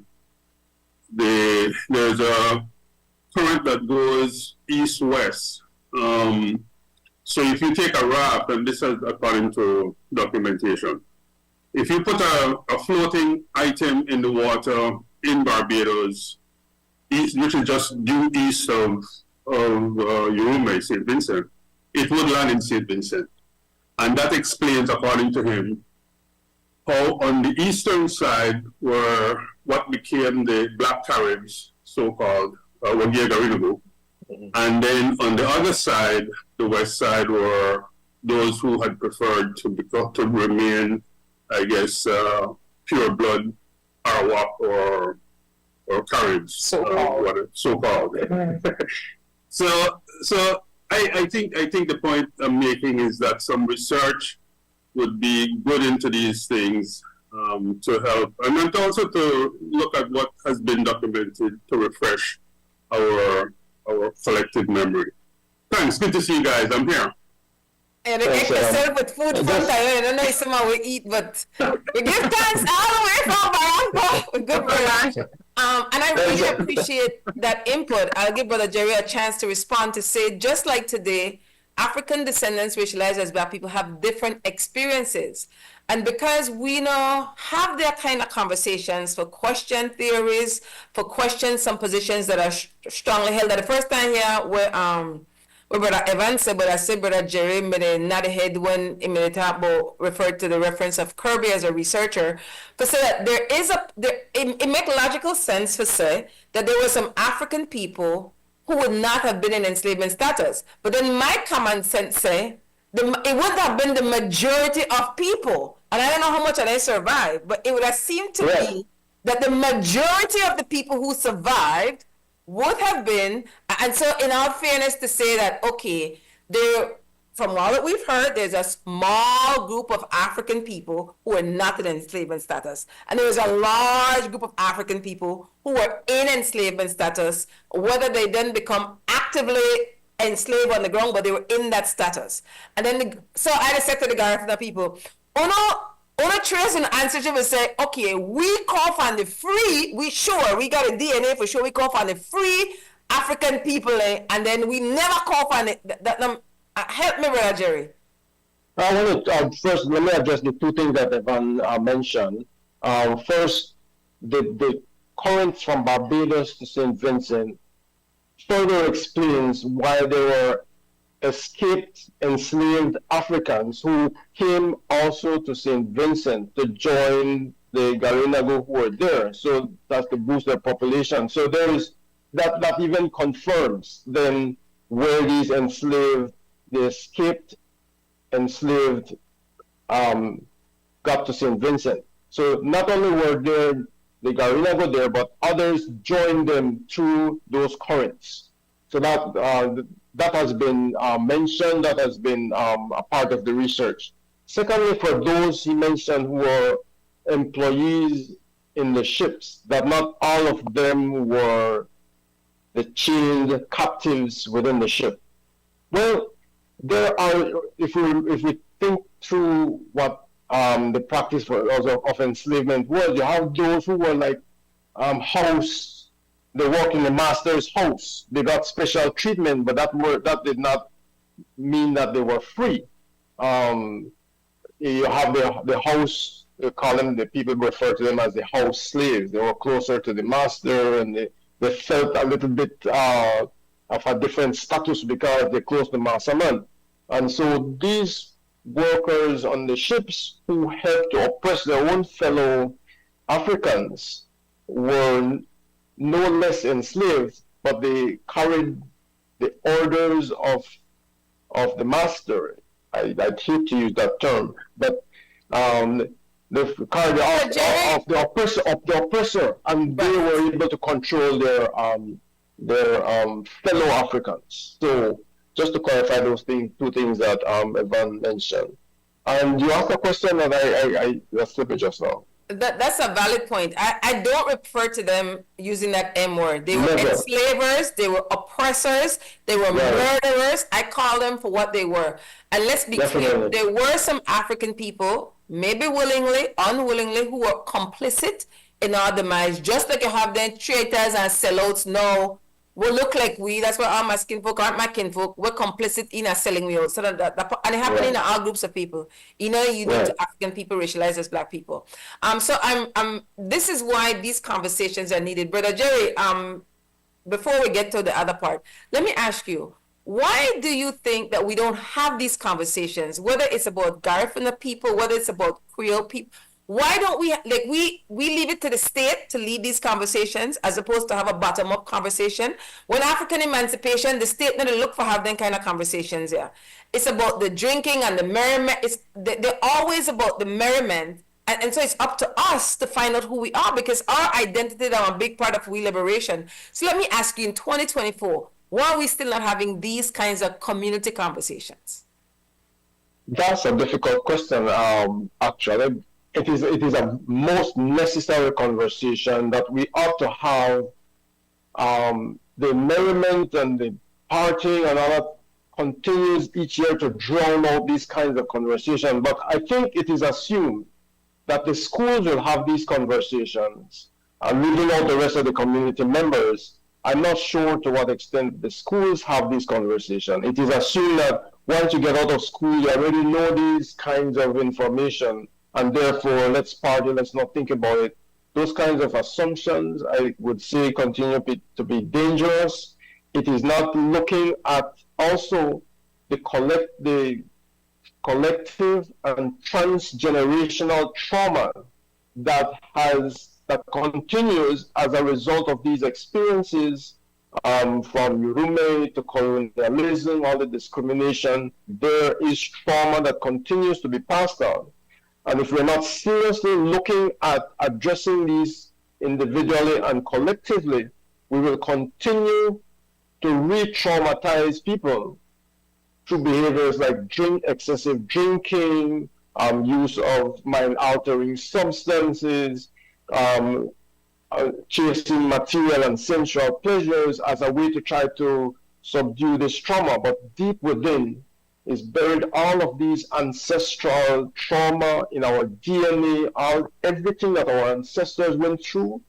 a current that goes east-west. So if you take a raft, and this is according to documentation, if you put a floating item in the water in Barbados, which is just due east of Urume, St. Vincent, it would land in St. Vincent. And that explains, according to him, how on the eastern side were what became the Black Caribs, so-called, YaYa Garifuna. And then on the other side, the west side, were those who had preferred to remain, I guess, pure blood Arawak or Caribs, so-called. So I think the point I'm making is that some research would be good into these things to help, and then also to look at what has been documented to refresh our collective memory. Thanks. Good to see you guys. I'm here. And they get yourself with food from Thailand. I don't know if someone will eat, but we give thanks all the way from Barranco. Good for lunch. And I really appreciate that input. I'll give Brother Jerry a chance to respond to say, just like today, African descendants racialized as black people have different experiences. And because we now have that kind of conversations for question theories, for question some positions that are strongly held. That the first time here, where Brother Evans said, but I said Brother Jerry made a nod ahead when Iminitabo referred to the reference of Kirby as a researcher, to say that it makes logical sense to say that there were some African people who would not have been in enslavement status. But then my common sense say, it would have been the majority of people. And I don't know how much of they survived, but it would have seemed to me that the majority of the people who survived would have been, and so in all fairness to say that, okay, from all that we've heard, there's a small group of African people who are not in enslavement status. And there's a large group of African people who are in enslavement status, whether they then become actively enslaved on the ground, but they were in that status. And then, so I just said to the Garifuna people, Ona trace and answer will say, okay, we call for the free, we got a DNA for sure, we call for the free African people, and then we never call for it. Help me, Brother Jerry. I want to first, let me address the two things that Evan mentioned. First, the current from Barbados to St. Vincent further explains why there were escaped enslaved Africans who came also to St. Vincent to join the Garinago who were there. So that's to boost their population. So there is that even confirms then where these the escaped enslaved got to St. Vincent. So not only were there the Garinago there, but others joined them through those currents. So that has been mentioned, that has been a part of the research. Secondly, for those he mentioned who were employees in the ships, that not all of them were the chained captives within the ship. Well, there are, if we think through what the practice of enslavement was, you have those who were like house. They work in the master's house. They got special treatment, but that did not mean that they were free. You have the house, they call them, the people refer to them as the house slaves. They were closer to the master, and they felt a little bit of a different status because they're close to Masaman. And so these workers on the ships who helped to oppress their own fellow Africans were no less enslaved, but they carried the orders of the master. I'd hate to use that term, but they carried of the oppressor, and they were able to control their fellow Africans. So just to clarify those two things that Evan mentioned. And you asked a question that I slipped it just now. That's a valid point. I don't refer to them using that M word. They were enslavers, they were oppressors, they were murderers. I call them for what they were. And let's be clear, there were some African people, maybe willingly, unwillingly, who were complicit in our demise, just like you have then traitors and sellouts now will look like we. That's why all my kinfolk aren't my kinfolk. We're complicit in a selling we out. So and it happened in all groups of people. You know, you need to African people racialized as black people. So this is why these conversations are needed. Brother Jerry, before we get to the other part, let me ask you, why do you think that we don't have these conversations, whether it's about Garifuna people, whether it's about Creole people? Why don't we, like, we leave it to the state to lead these conversations as opposed to have a bottom-up conversation? When African emancipation, the state didn't look for have them kind of conversations here. It's about the drinking and the merriment. They're always about the merriment. And so it's up to us to find out who we are, because our identity is a big part of we liberation. So let me ask you, in 2024, why are we still not having these kinds of community conversations? That's a difficult question, actually. It is a most necessary conversation that we ought to have. The merriment and the partying and all that continues each year to drown out these kinds of conversations. But I think it is assumed that the schools will have these conversations, leaving out the rest of the community members. I'm not sure to what extent the schools have these conversations. It is assumed that once you get out of school, you already know these kinds of information, and therefore, let's party, let's not think about it. Those kinds of assumptions, I would say, continue to be dangerous. It is not looking at also the collective and transgenerational trauma that continues as a result of these experiences, from Urume to colonialism, all the discrimination. There is trauma that continues to be passed on. And if we're not seriously looking at addressing these individually and collectively, we will continue to re-traumatize people through behaviors like excessive drinking, use of mind-altering substances, chasing material and sensual pleasures as a way to try to subdue this trauma. But deep within is buried all of these ancestral trauma in our DNA. Everything that our ancestors went through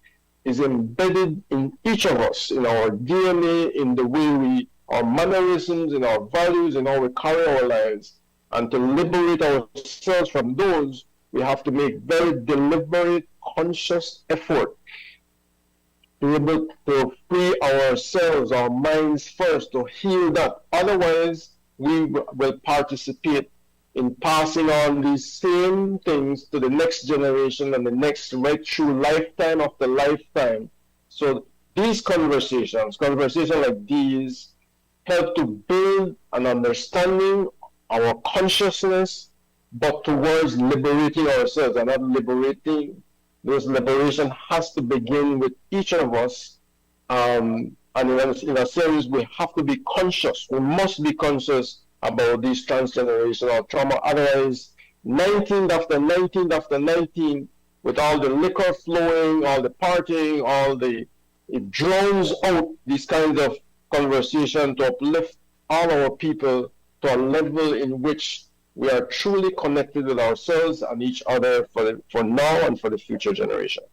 is embedded in each of us, in our DNA, in the way our mannerisms, in our values, in how we carry our lives. And to liberate ourselves from those, we have to make very deliberate, conscious effort to be able to free ourselves, our minds first, to heal that. Otherwise, we will participate in passing on these same things to the next generation and the next, right through lifetime after lifetime. So these conversations like these, help to build an understanding, our consciousness, but towards liberating ourselves and not liberating. This liberation has to begin with each of us. And in a sense, we have to be conscious. We must be conscious about these transgenerational trauma. Otherwise, 19th after 19th after 19th, with all the liquor flowing, all the partying, it drowns out these kinds of conversation to uplift all our people to a level in which we are truly connected with ourselves and each other for now and for the future generation.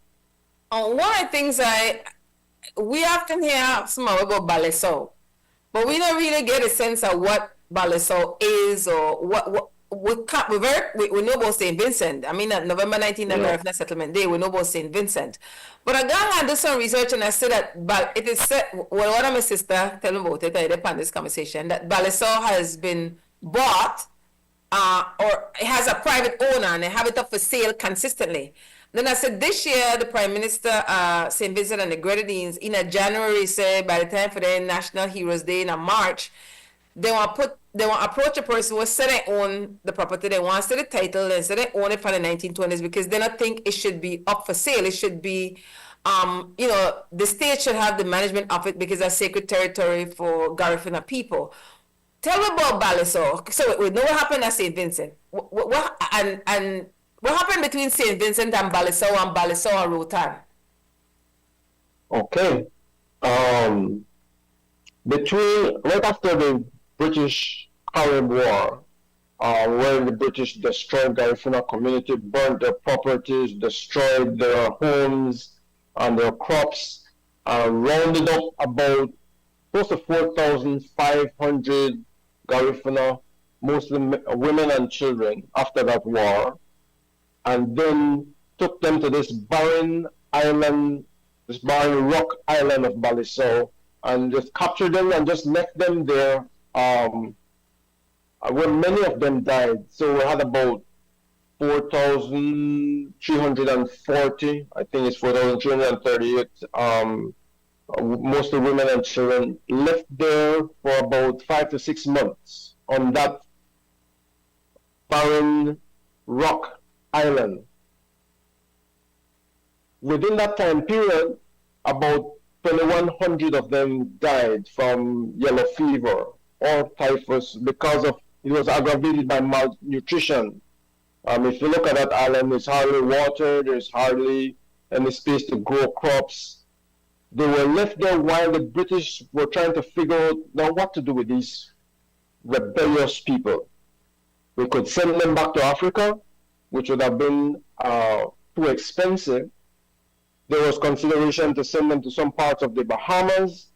One of the things we often hear some about Baliso, but we don't really get a sense of what Baliso is or we know about St. Vincent. I mean, November 19th, Yeah. Garifuna Settlement Day, we know about St. Vincent. But I got and do some research and I said that, but it is said, well, one of my sister tell me about it, I had upon this conversation, that Balisau has been bought, or it has a private owner and they have it up for sale consistently. Then I said, this year, the Prime Minister, St. Vincent and the Grenadines, in a January, said by the time for the National Heroes Day in a March, they want approach a person who said they own the property, they want to see the title, and say they own it from the 1920s because they don't think it should be up for sale. It should be, the state should have the management of it because it's sacred territory for Garifuna people. Tell me about Balisau. So we know what happened at St. Vincent. What happened between St. Vincent and Balisau and Rotan? Okay. Right after the British Carib War, where the British destroyed Garifuna community, burnt their properties, destroyed their homes and their crops, rounded up about close to 4,500 Garifuna, mostly women and children, after that war, and then took them to this barren island, this barren rock island of Balisau, and just captured them and just left them there, where many of them died. So we had about 4,340, I think it's 4,338, mostly women and children, left there for about 5 to 6 months on that barren rock island. Within that time period, about 2,100 of them died from yellow fever or typhus because of it was aggravated by malnutrition. If you look at that island, there's hardly water, there's hardly any space to grow crops. They were left there while the British were trying to figure out now what to do with these rebellious people. We could send them back to Africa, which would have been too expensive. There was consideration to send them to some parts of the Bahamas,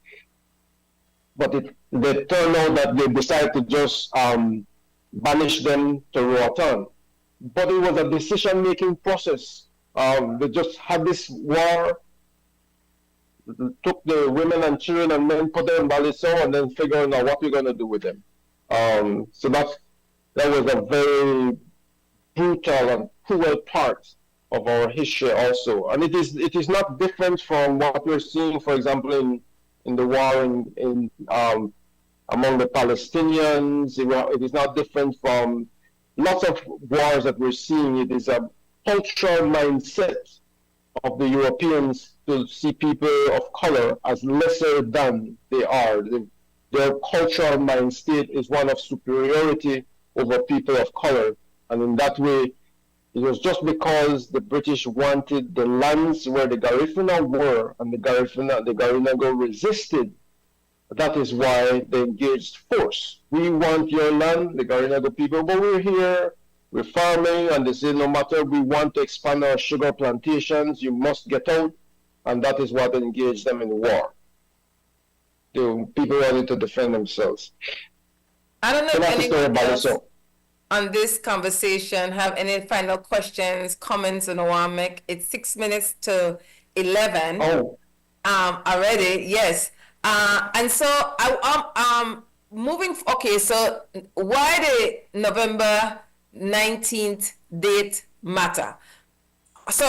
but it turned out that they decided to just banish them to Roatan. But it was a decision-making process. They just had this war, took the women and children and men, put them in Balisau, and then figuring out what we're going to do with them. So that was a very brutal and cruel part of our history also. And it is not different from what we're seeing, for example, in the war in among the Palestinians. It is not different from lots of wars that we're seeing. It is a cultural mindset of the Europeans to see people of color as lesser than they are. Their cultural mind state is one of superiority over people of color. And in that way, it was just because the British wanted the lands where the Garifuna were, and the Garinago resisted. That is why they engaged force. We want your land, the Garinago people, but we're here, we're farming, and they say no matter, we want to expand our sugar plantations, you must get out, and that is what engaged them in war. The people wanted to defend themselves. I don't know So if that's the story anyone about else Balisau. on this conversation have any final questions, comments on WAMIC. It's 6 minutes to 11. Oh, Already, yes. And so moving. Okay, so why the November 19th date matter? So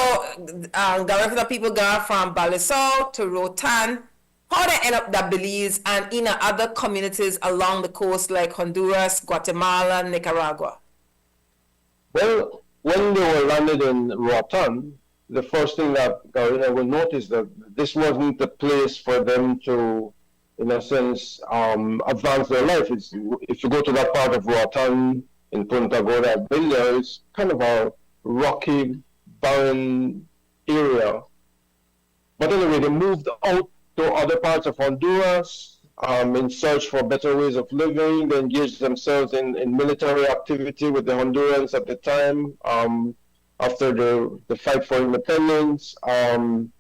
Garifuna people go from Balisau to Rotan. How they end up that Belize and in other communities along the coast like Honduras, Guatemala, Nicaragua? well, when they were landed in Roatan, the first thing that Garina will notice that this wasn't the place for them to, in a sense, advance their life. If you go to that part of Roatan in Punta Gorda, I've been there, it's kind of a rocky, barren area. But anyway, they moved out to other parts of Honduras in search for better ways of living. They engaged themselves in military activity with the Hondurans at the time. After the fight for independence, in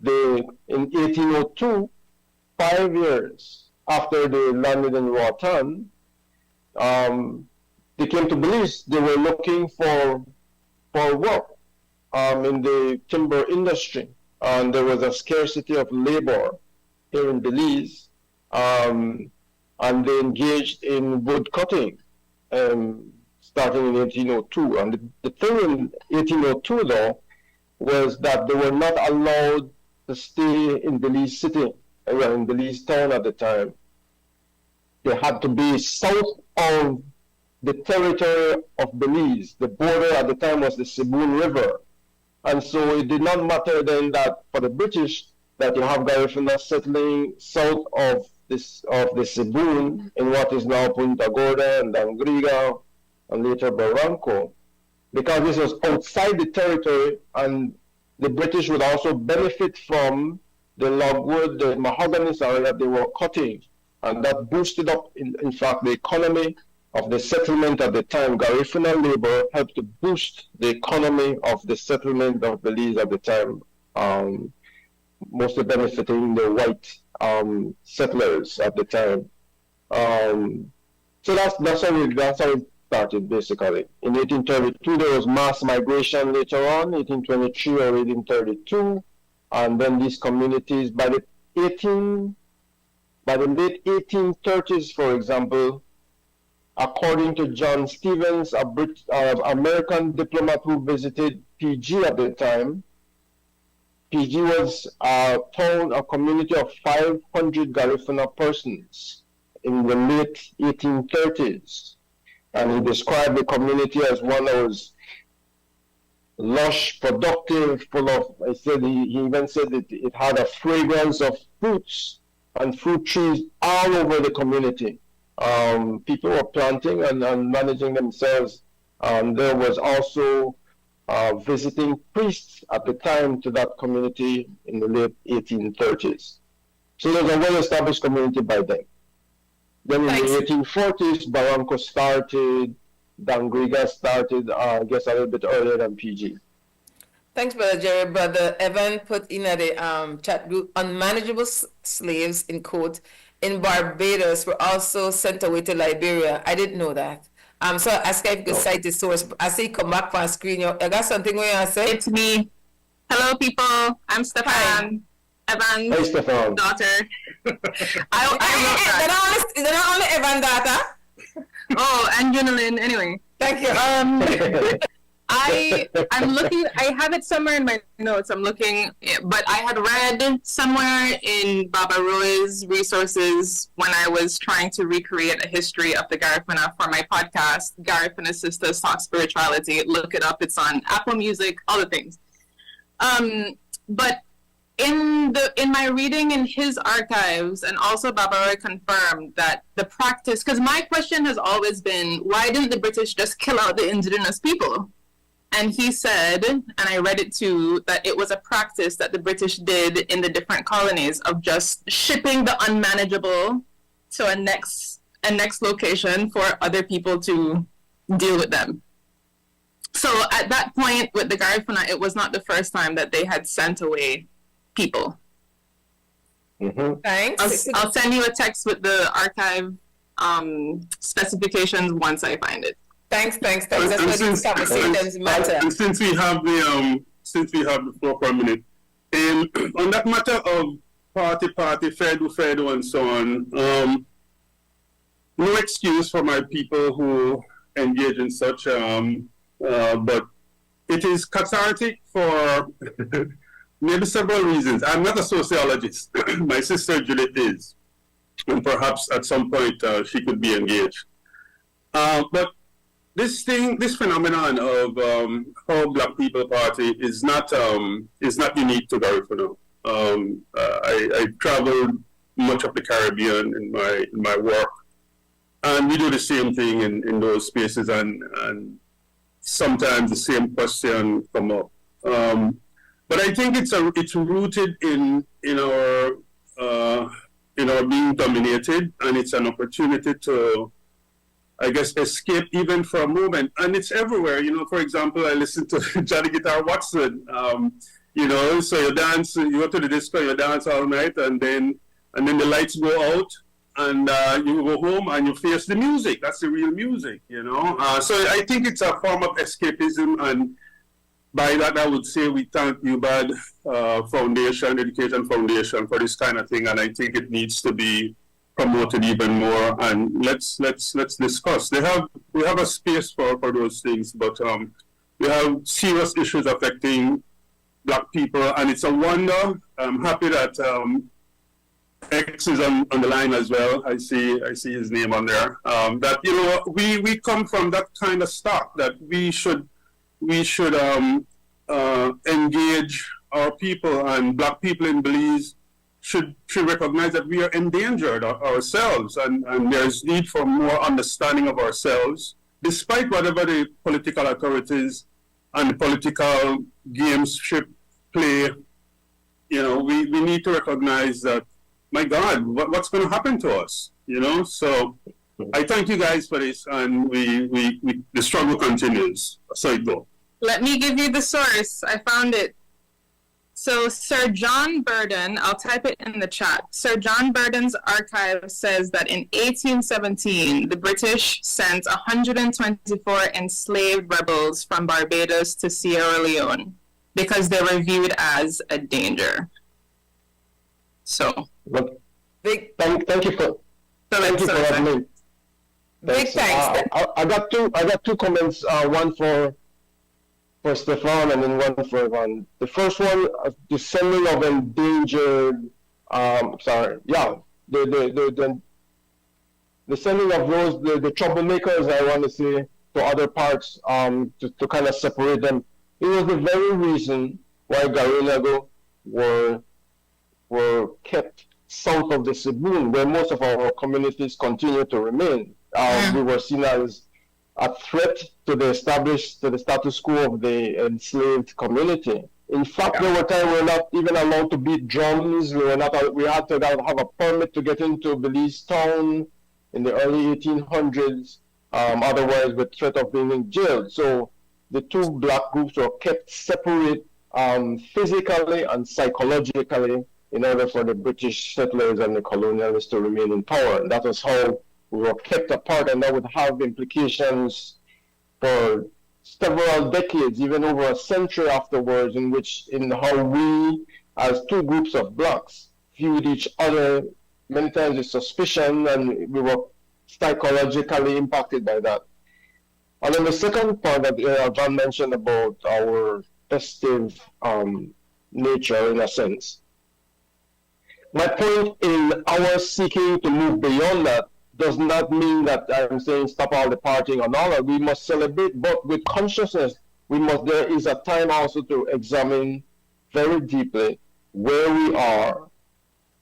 1802, 5 years after they landed in Roatan, they came to Belize, they were looking for work in the timber industry, and there was a scarcity of labor here in Belize, and they engaged in wood cutting, starting in 1802. And the thing in 1802, though, was that they were not allowed to stay in Belize City, in Belize town at the time. They had to be south of the territory of Belize. The border at the time was the Seboon River. And so it did not matter then that for the British that you have Garifuna settling south of the Seboon in what is now Punta Gorda and Dangriga and later Barranco, because this was outside the territory, and the British would also benefit from the logwood, the mahogany that they were cutting, and that boosted up, in fact, the economy of the settlement at the time. Garifuna labor helped to boost the economy of the settlement of Belize at the time, mostly benefiting the white settlers at the time. So that's how it started, basically. In 1832, there was mass migration later on, 1823 or 1832, and then these communities, by the late 1830s, for example, according to John Stevens, American diplomat who visited PG at the time, PG was a community of 500 Garifuna persons in the late 1830s. And he described the community as one that was lush, productive, full of, he even said that it had a fragrance of fruits and fruit trees all over the community. People were planting and managing themselves. There was also visiting priests at the time to that community in the late 1830s. So there's a well-established community by then. Then in the 1840s, Barranco started, Dangriga started, I guess a little bit earlier than PG. Thanks, Brother Jerry. Brother Evan put in the chat group, unmanageable slaves, in quote, in Barbados were also sent away to Liberia. I didn't know that. So I asked if you could cite the source. I see come back from screen. You got something where you say? It's me. Hello, people. I'm Stefan. Evan's daughter. I wrote that. Is that not only Evan daughter? Oh, and Junalyn. Anyway. Thank you. I'm looking. I have it somewhere in my notes. I'm looking, but I had read somewhere in Baba Roy's resources when I was trying to recreate a history of the Garifuna for my podcast, Garifuna Sisters Talk Spirituality. Look it up. It's on Apple Music, all the things. But in my reading in his archives, and also Baba Roy confirmed that the practice, because my question has always been, why didn't the British just kill out the indigenous people? And he said, and I read it too, that it was a practice that the British did in the different colonies of just shipping the unmanageable to a next location for other people to deal with them. So at that point with the Garifuna, it was not the first time that they had sent away people. Mm-hmm. Thanks. I'll send you a text with the archive specifications once I find it. Thanks. That's what these conversations matter. And since we have the floor for a minute, on that matter of party, fedu, and so on, no excuse for my people who engage in such, but it is cathartic for maybe several reasons. I'm not a sociologist. My sister Judith is, and perhaps at some point she could be engaged. But this phenomenon of how Black People Party is not unique to Garifuna. I traveled much of the Caribbean in my work, and we do the same thing in those spaces, and sometimes the same question come up. But I think it's rooted in our being dominated, and it's an opportunity to, I guess, escape even for a moment. And it's everywhere. For example, I listen to Johnny Guitar Watson. So you dance, you go to the disco, you dance all night, and then the lights go out, and you go home and you face the music. That's the real music, you know. So I think it's a form of escapism, and by that I would say we thank UBAD Foundation, Education Foundation, for this kind of thing, and I think it needs to be promoted even more. And let's discuss. We have a space for those things, but we have serious issues affecting Black people, and it's a wonder. I'm happy that X is on the line as well. I see his name on there. That, you know, we come from that kind of stock that we should engage our people, and Black people in Belize should recognize that we are endangered ourselves, and there's need for more understanding of ourselves, despite whatever the political authorities and the political gamesmanship play. You know, we need to recognize that, my God, what's going to happen to us? You know, so I thank you guys for this, and the struggle continues. So it goes. Let me give you the source. I found it. So Sir John Burden, I'll type it in the chat. Sir John Burden's archive says that in 1817, the British sent 124 enslaved rebels from Barbados to Sierra Leone because they were viewed as a danger. So, Big, Thank you for that, Lynn. big thanks. I got two comments. One for Stefan and then one for Ivan. The first one, the sending of endangered. The sending of those the troublemakers. I want to say to other parts to kind of separate them. It was the very reason why Garinago were kept south of the Sibun, where most of our communities continue to remain. We were seen as a threat to the status quo of the enslaved community. In fact, there were times we were not even allowed to beat drums. We had to have a permit to get into Belize town in the early 1800s. Otherwise, with threat of being jailed. So the two Black groups were kept separate physically and psychologically in order for the British settlers and the colonialists to remain in power. And that was how we were kept apart, and that would have implications for several decades, even over a century afterwards, in how we, as two groups of Blacks, viewed each other, many times with suspicion, and we were psychologically impacted by that. And then the second part that John mentioned about our festive nature, in a sense. My point in our seeking to move beyond that does not mean that I'm saying stop all the partying and all that. We must celebrate, but with consciousness. There is a time also to examine very deeply where we are,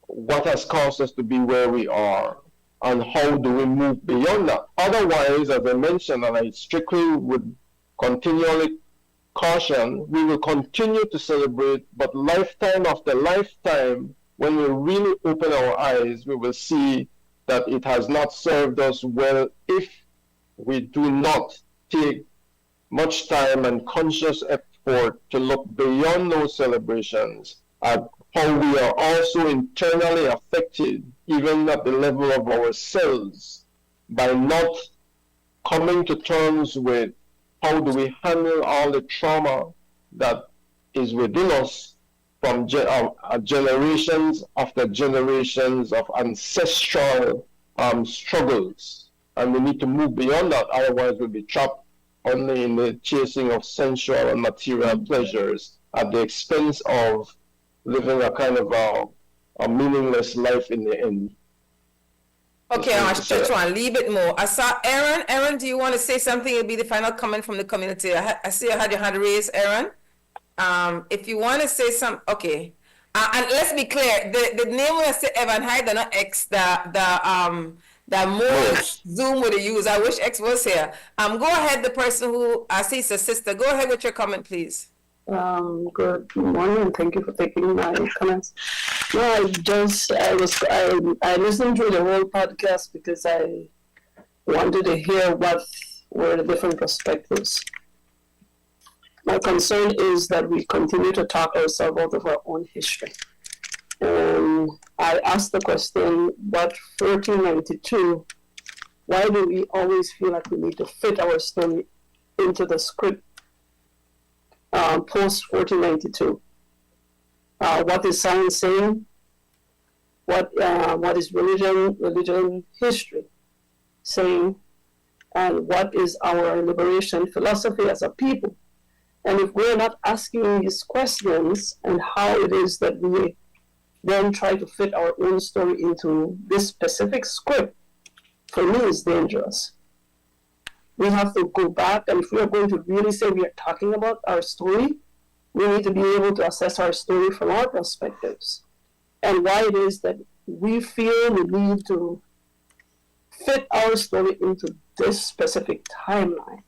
what has caused us to be where we are, and how do we move beyond that. Otherwise, as I mentioned, and I strictly would continually caution, we will continue to celebrate, but lifetime after lifetime, when we really open our eyes, we will see that it has not served us well if we do not take much time and conscious effort to look beyond those celebrations at how we are also internally affected, even at the level of ourselves, by not coming to terms with how do we handle all the trauma that is within us from generations after generations of ancestral struggles. And we need to move beyond that, otherwise we'll be trapped only in the chasing of sensual and material pleasures at the expense of living a kind of a meaningless life in the end. Okay, I'll stretch one, leave it more. I saw Aaron. Aaron, do you want to say something? It'll be the final comment from the community. I see you had your hand raised, Aaron. If you want to say something, okay. And let's be clear, the name when I say Evan Hyde, they're not X, the more Zoom would use. I wish X was here. Go ahead, the person who I see is a sister. Go ahead with your comment, please. Good morning, and thank you for taking my comments. No, I listened to the whole podcast because I wanted to hear what were the different perspectives. My concern is that we continue to talk ourselves out of our own history. I asked the question, but 1492, why do we always feel like we need to fit our story into the script post 1492? What is science saying? What is religion history saying? And what is our liberation philosophy as a people? And if we're not asking these questions and how it is that we then try to fit our own story into this specific script, for me is dangerous. We have to go back, and if we are going to really say we are talking about our story, we need to be able to assess our story from our perspectives and why it is that we feel the need to fit our story into this specific timeline.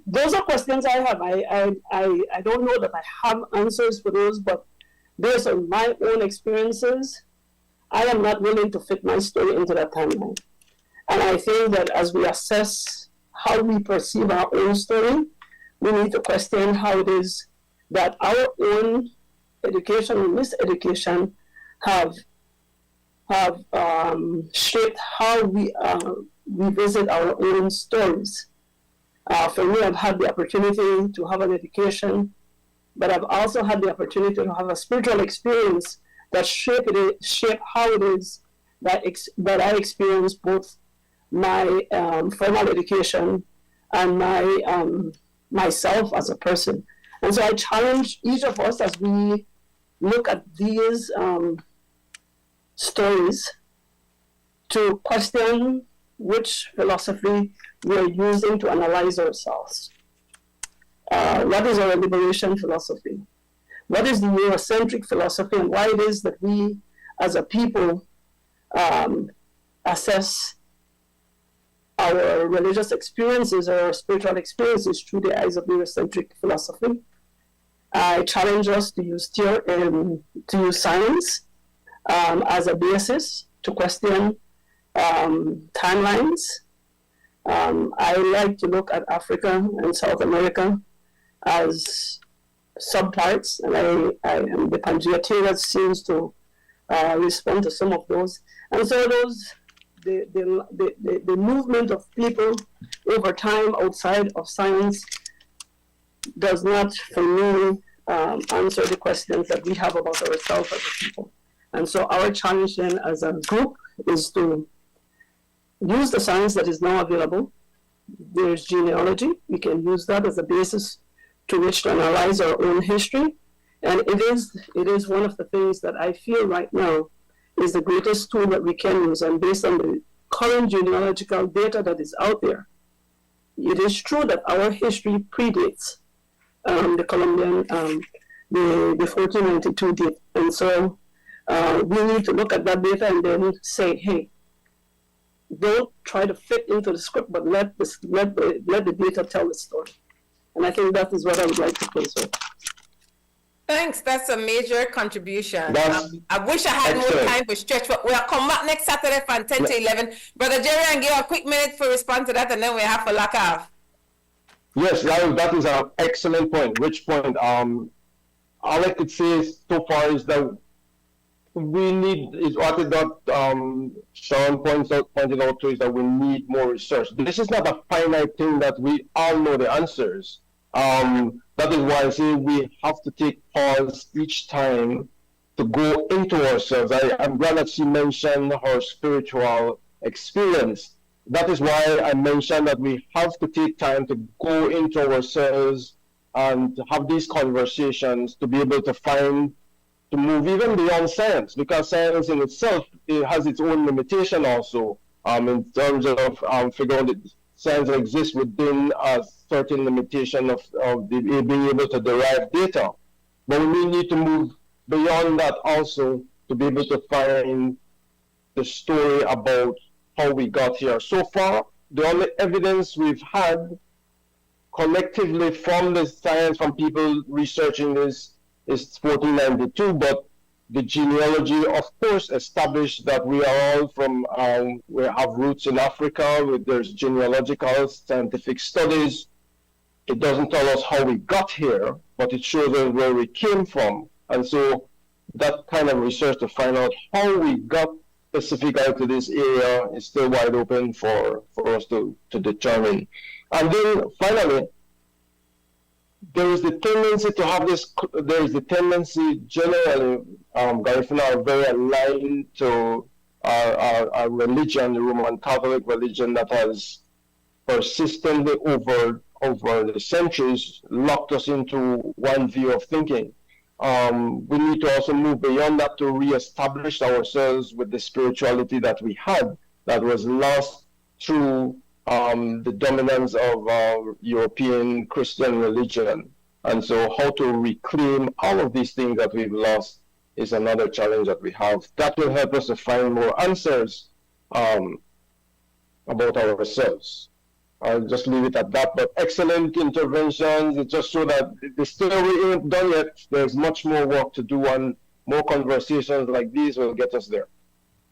Those are questions I have. I don't know that I have answers for those, but based on my own experiences, I am not willing to fit my story into that timeline. And I think that as we assess how we perceive our own story, we need to question how it is that our own education and miseducation have shaped how we revisit our own stories. For me, I've had the opportunity to have an education, but I've also had the opportunity to have a spiritual experience that shape how it is that I experience both my formal education and my myself as a person. And so I challenge each of us as we look at these stories to question which philosophy we are using to analyze ourselves. What is our liberation philosophy? What is the Eurocentric philosophy, and why it is that we as a people assess our religious experiences or our spiritual experiences through the eyes of Eurocentric philosophy. I challenge us to use science as a basis to question timelines. I like to look at Africa and South America as subparts, and I am the Pangea theory that seems to respond to some of those. And so the movement of people over time outside of science does not, for me, answer the questions that we have about ourselves as a people. And so our challenge then as a group is to use the science that is now available. There's genealogy. We can use that as a basis to which to analyze our own history. And it is one of the things that I feel right now is the greatest tool that we can use. And based on the current genealogical data that is out there, it is true that our history predates the Colombian, the 1492 date. And so we need to look at that data and then say, hey, don't try to fit into the script, but let the data tell the story. And I think that is what I would like to close with. Thanks. That's a major contribution. I wish I had more time for stretch, but we'll come back next Saturday from 10 to 11. Brother Jerry, and give a quick minute for respond to that, and then we have to lock off. Yes, that is an excellent point. Which point? All I could say so far is that we need, is what Sean pointed out to, is that we need more research. This is not a finite thing that we all know the answers. That is why I say we have to take pause each time to go into ourselves. I'm glad that she mentioned her spiritual experience. That is why I mentioned that we have to take time to go into ourselves and to have these conversations to be able to move even beyond science, because science in itself, it has its own limitation also, in terms of figuring that science exists within a certain limitation of being able to derive data. But we need to move beyond that also to be able to find the story about how we got here. So far, the only evidence we've had collectively from the science, from people researching this, is 1492, but the genealogy, of course, established that we are all from, we have roots in Africa. There's genealogical scientific studies. It doesn't tell us how we got here, but it shows us where we came from. And so that kind of research to find out how we got specifically to this area is still wide open for us to determine. And then finally, there is the tendency to have this, there is the tendency generally, Garifuna are very aligned to our religion, the Roman Catholic religion that has persistently over the centuries locked us into one view of thinking. We need to also move beyond that to reestablish ourselves with the spirituality that we had that was lost through the dominance of European Christian religion. And so how to reclaim all of these things that we've lost is another challenge that we have. That will help us to find more answers about ourselves. I'll just leave it at that. But excellent interventions. It just show that the story ain't done yet. There's much more work to do, and more conversations like these will get us there.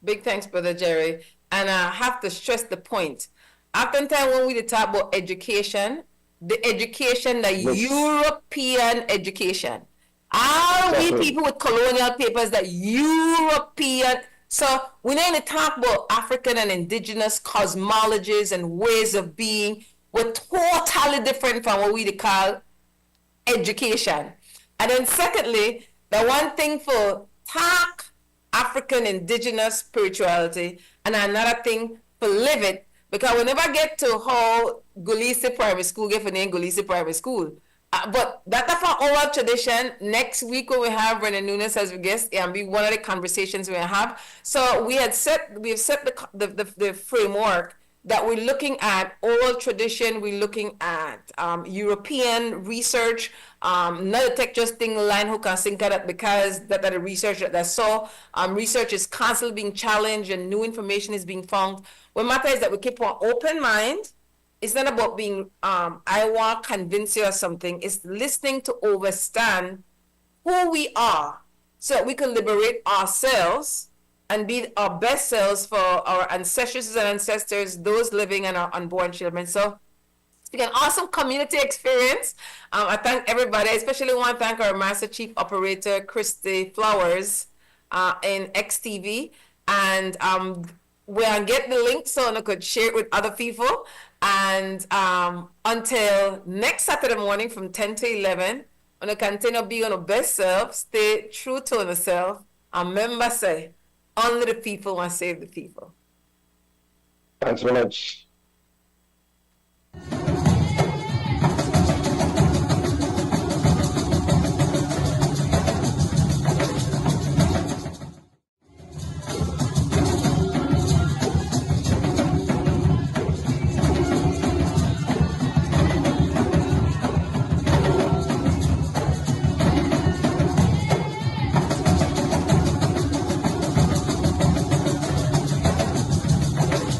Big thanks, Brother Jerry. And I have to stress the point. Oftentimes when we talk about education, the education, the European education. All we people with colonial papers, that European. So we need to talk about African and indigenous cosmologies and ways of being. We're totally different from what we call education. And then secondly, the one thing for talk African indigenous spirituality, and another thing for live it, because we never get to how Gulisi Primary School get for name Gulisi Primary School. But that's our oral tradition. Next week when we have René Nunes as a guest, it'll be one of the conversations we have. So we've set the framework that we're looking at oral tradition, we're looking at European research, not take just thing line hook and sinker that because that the research that so research is constantly being challenged and new information is being found. What matters is that we keep an open mind. It's not about being, I want to convince you of something. It's listening to understand who we are so that we can liberate ourselves and be our best selves for our ancestors and ancestors, those living and our unborn children. So it's been an awesome community experience. I thank everybody. I especially want to thank our Master Chief Operator, Christy Flowers, in XTV. And we'll get the link so I could share it with other people. And until next Saturday morning from 10 to 11, I'm going to continue being on the best self, stay true to yourself, and remember say, only the people want to save the people. Thanks very much.